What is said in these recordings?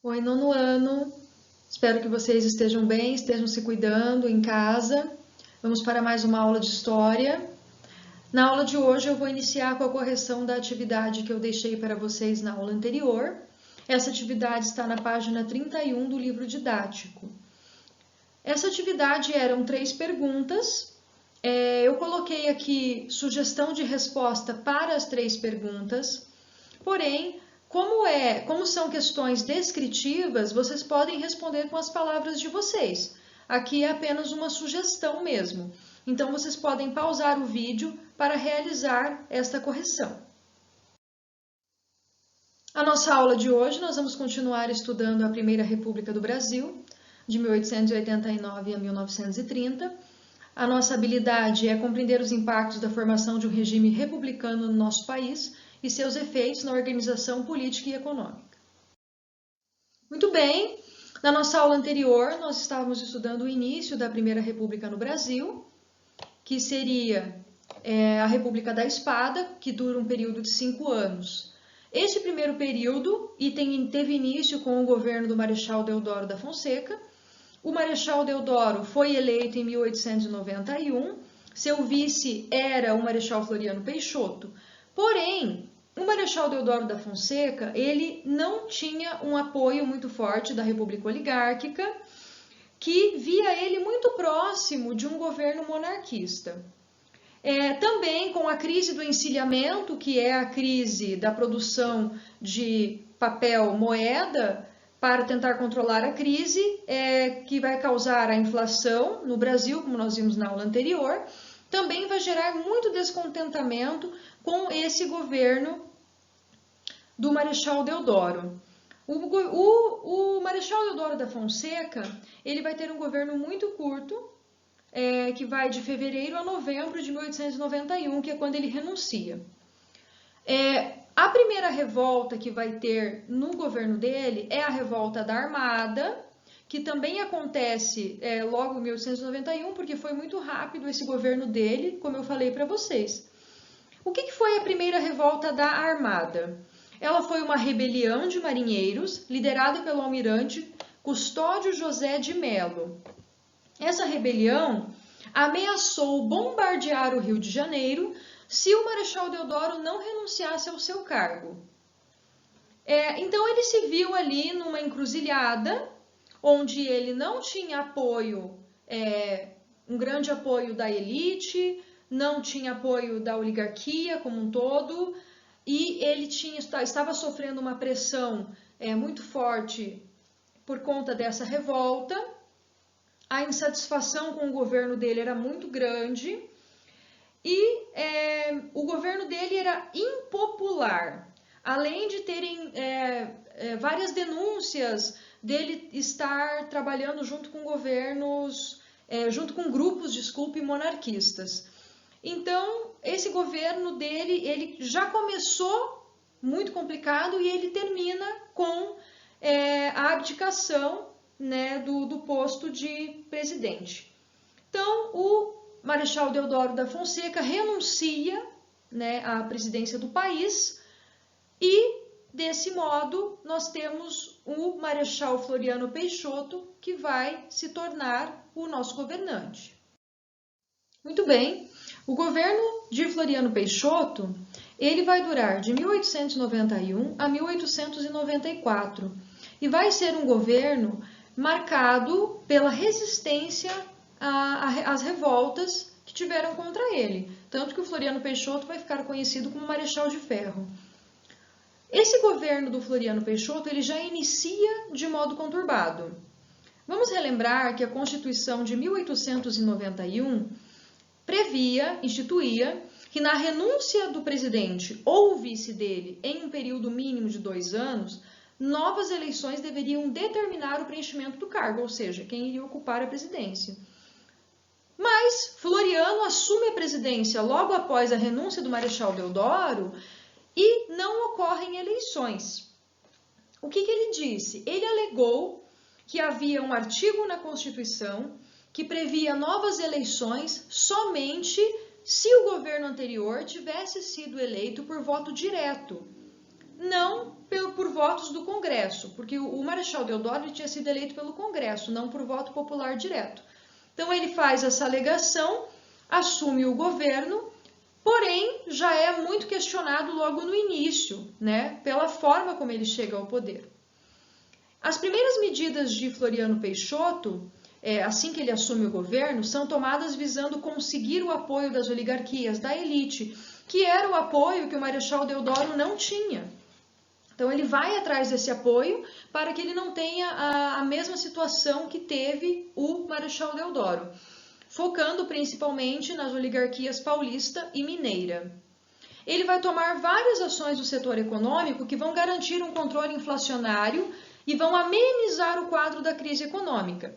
Oi, nono ano. Espero que vocês estejam bem, estejam se cuidando em casa. Vamos para mais uma aula de história. Na aula de hoje eu vou iniciar com a correção da atividade que eu deixei para vocês na aula anterior. Essa atividade está na página 31 do livro didático. Essa atividade eram 3 perguntas. Eu coloquei aqui sugestão de resposta para as 3 perguntas, porém, como são questões descritivas, vocês podem responder com as palavras de vocês. Aqui é apenas uma sugestão mesmo. Então, vocês podem pausar o vídeo para realizar esta correção. A nossa aula de hoje, nós vamos continuar estudando a Primeira República do Brasil, de 1889 a 1930. A nossa habilidade é compreender os impactos da formação de um regime republicano no nosso país e seus efeitos na organização política e econômica. Muito bem, na nossa aula anterior nós estávamos estudando o início da Primeira República no Brasil, que seria a República da Espada, que dura um período de 5 anos. Este primeiro período teve início com o governo do Marechal Deodoro da Fonseca. O Marechal Deodoro foi eleito em 1891, seu vice era o Marechal Floriano Peixoto, porém, o Marechal Deodoro da Fonseca, ele não tinha um apoio muito forte da República Oligárquica, que via ele muito próximo de um governo monarquista. Também com a crise do encilhamento, que é a crise da produção de papel moeda, para tentar controlar a crise, que vai causar a inflação no Brasil, como nós vimos na aula anterior, também vai gerar muito descontentamento com esse governo do Marechal Deodoro. O Marechal Deodoro da Fonseca, ele vai ter um governo muito curto, que vai de fevereiro a novembro de 1891, que é quando ele renuncia. A primeira revolta que vai ter no governo dele é a revolta da Armada, que também acontece logo em 1891, porque foi muito rápido esse governo dele, como eu falei para vocês. O que foi a primeira revolta da Armada? Ela foi uma rebelião de marinheiros, liderada pelo almirante Custódio José de Melo. Essa rebelião ameaçou bombardear o Rio de Janeiro se o Marechal Deodoro não renunciasse ao seu cargo. Então ele se viu ali numa encruzilhada, onde ele não tinha apoio, um grande apoio da elite, não tinha apoio da oligarquia como um todo, e ele estava sofrendo uma pressão muito forte por conta dessa revolta. A insatisfação com o governo dele era muito grande e o governo dele era impopular. Além de terem várias denúncias dele estar trabalhando junto com governos, junto com grupos, monarquistas. Então, esse governo dele, ele já começou muito complicado e ele termina com a abdicação, né, do posto de presidente. Então, o Marechal Deodoro da Fonseca renuncia, né, à presidência do país e, desse modo, nós temos o Marechal Floriano Peixoto, que vai se tornar o nosso governante. Muito bem, o governo de Floriano Peixoto, ele vai durar de 1891 a 1894 e vai ser um governo marcado pela resistência às revoltas que tiveram contra ele, tanto que o Floriano Peixoto vai ficar conhecido como Marechal de Ferro. Esse governo do Floriano Peixoto, ele já inicia de modo conturbado. Vamos relembrar que a Constituição de 1891 instituía que na renúncia do presidente ou vice dele em um período mínimo de 2 anos, novas eleições deveriam determinar o preenchimento do cargo, ou seja, quem iria ocupar a presidência. Mas Floriano assume a presidência logo após a renúncia do Marechal Deodoro e não ocorrem eleições. O que ele disse? Ele alegou que havia um artigo na Constituição que previa novas eleições somente se o governo anterior tivesse sido eleito por voto direto, não por votos do Congresso, porque o Marechal Deodoro tinha sido eleito pelo Congresso, não por voto popular direto. Então ele faz essa alegação, assume o governo, porém já é muito questionado logo no início, né, pela forma como ele chega ao poder. As primeiras medidas de Floriano Peixoto, assim que ele assume o governo, são tomadas visando conseguir o apoio das oligarquias, da elite, que era o apoio que o Marechal Deodoro não tinha. Então ele vai atrás desse apoio para que ele não tenha a mesma situação que teve o Marechal Deodoro, focando principalmente nas oligarquias paulista e mineira. Ele vai tomar várias ações do setor econômico que vão garantir um controle inflacionário e vão amenizar o quadro da crise econômica.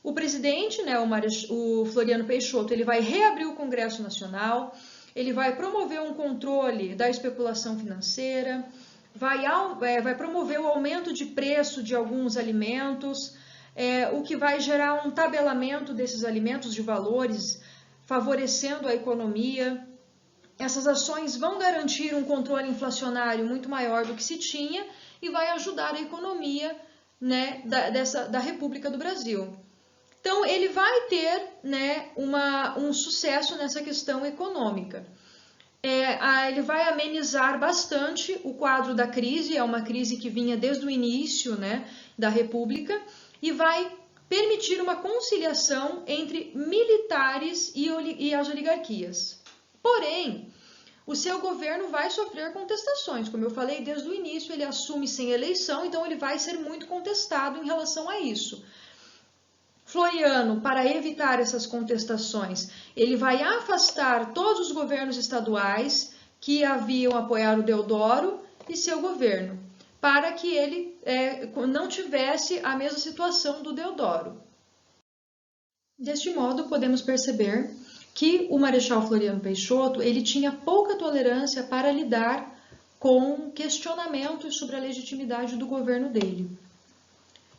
O presidente, né, o Floriano Peixoto, ele vai reabrir o Congresso Nacional, ele vai promover um controle da especulação financeira, vai promover o aumento de preço de alguns alimentos, o que vai gerar um tabelamento desses alimentos de valores, favorecendo a economia. Essas ações vão garantir um controle inflacionário muito maior do que se tinha e vai ajudar a economia, né, da República do Brasil. Então, ele vai ter, né, um sucesso nessa questão econômica. Ele vai amenizar bastante o quadro da crise, é uma crise que vinha desde o início, né, da República, e vai permitir uma conciliação entre militares e as oligarquias. Porém, o seu governo vai sofrer contestações. Como eu falei, desde o início ele assume sem eleição, então ele vai ser muito contestado em relação a isso. Floriano, para evitar essas contestações, ele vai afastar todos os governos estaduais que haviam apoiado o Deodoro e seu governo, para que ele não tivesse a mesma situação do Deodoro. Deste modo, podemos perceber que o Marechal Floriano Peixoto ele tinha pouca tolerância para lidar com questionamentos sobre a legitimidade do governo dele.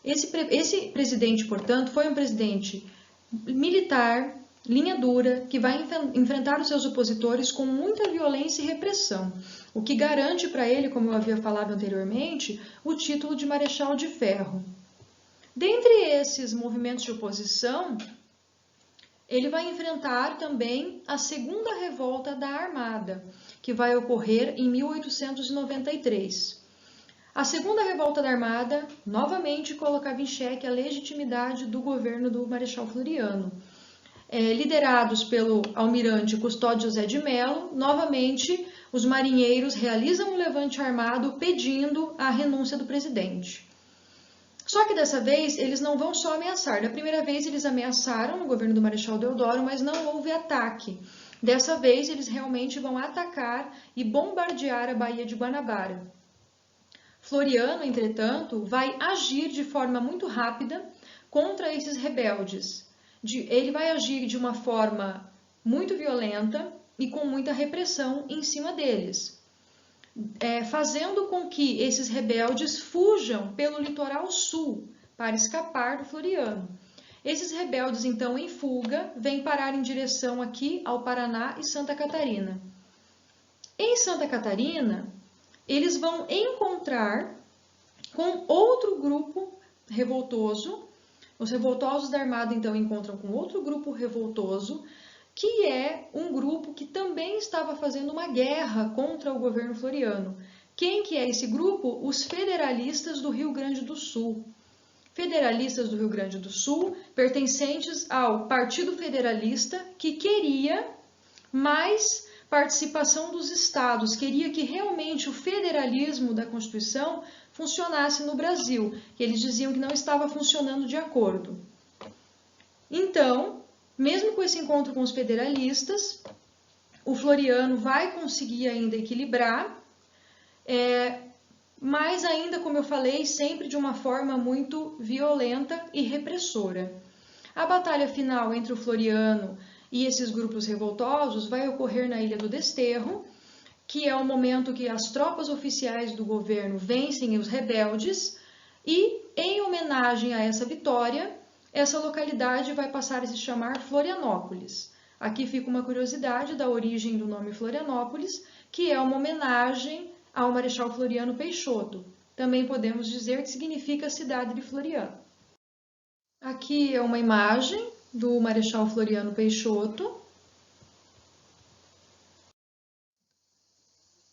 Esse presidente, portanto, foi um presidente militar, linha dura, que vai enfrentar os seus opositores com muita violência e repressão, o que garante para ele, como eu havia falado anteriormente, o título de Marechal de Ferro. Dentre esses movimentos de oposição, ele vai enfrentar também a Segunda Revolta da Armada, que vai ocorrer em 1893. A Segunda Revolta da Armada, novamente, colocava em xeque a legitimidade do governo do Marechal Floriano. Liderados pelo almirante Custódio José de Mello, novamente, os marinheiros realizam um levante armado pedindo a renúncia do presidente. Só que dessa vez, eles não vão só ameaçar. Da primeira vez, eles ameaçaram o governo do Marechal Deodoro, mas não houve ataque. Dessa vez, eles realmente vão atacar e bombardear a Baía de Guanabara. Floriano, entretanto, vai agir de forma muito rápida contra esses rebeldes. Ele vai agir de uma forma muito violenta e com muita repressão em cima deles, fazendo com que esses rebeldes fujam pelo litoral sul para escapar do Floriano. Esses rebeldes, então, em fuga, vêm parar em direção aqui ao Paraná e Santa Catarina. Em Santa Catarina, eles vão encontrar com outro grupo revoltoso. Os revoltosos da Armada, então, encontram com outro grupo revoltoso, que é um grupo que também estava fazendo uma guerra contra o governo floriano. Quem que é esse grupo? Os federalistas do Rio Grande do Sul. Federalistas do Rio Grande do Sul, pertencentes ao Partido Federalista, que queria mais participação dos estados, queria que realmente o federalismo da Constituição funcionasse no Brasil, que eles diziam que não estava funcionando de acordo. Então, mesmo com esse encontro com os federalistas, o Floriano vai conseguir ainda equilibrar, mas ainda, como eu falei, sempre de uma forma muito violenta e repressora. A batalha final entre o Floriano e esses grupos revoltosos vai ocorrer na Ilha do Desterro, que é o momento que as tropas oficiais do governo vencem os rebeldes, e, em homenagem a essa vitória, essa localidade vai passar a se chamar Florianópolis. Aqui fica uma curiosidade da origem do nome Florianópolis, que é uma homenagem ao Marechal Floriano Peixoto. Também podemos dizer que significa cidade de Floriano. Aqui é uma imagem do Marechal Floriano Peixoto.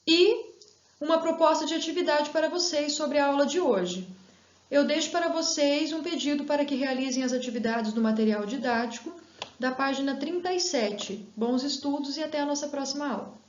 E uma proposta de atividade para vocês sobre a aula de hoje. Eu deixo para vocês um pedido para que realizem as atividades do material didático da página 37. Bons estudos e até a nossa próxima aula.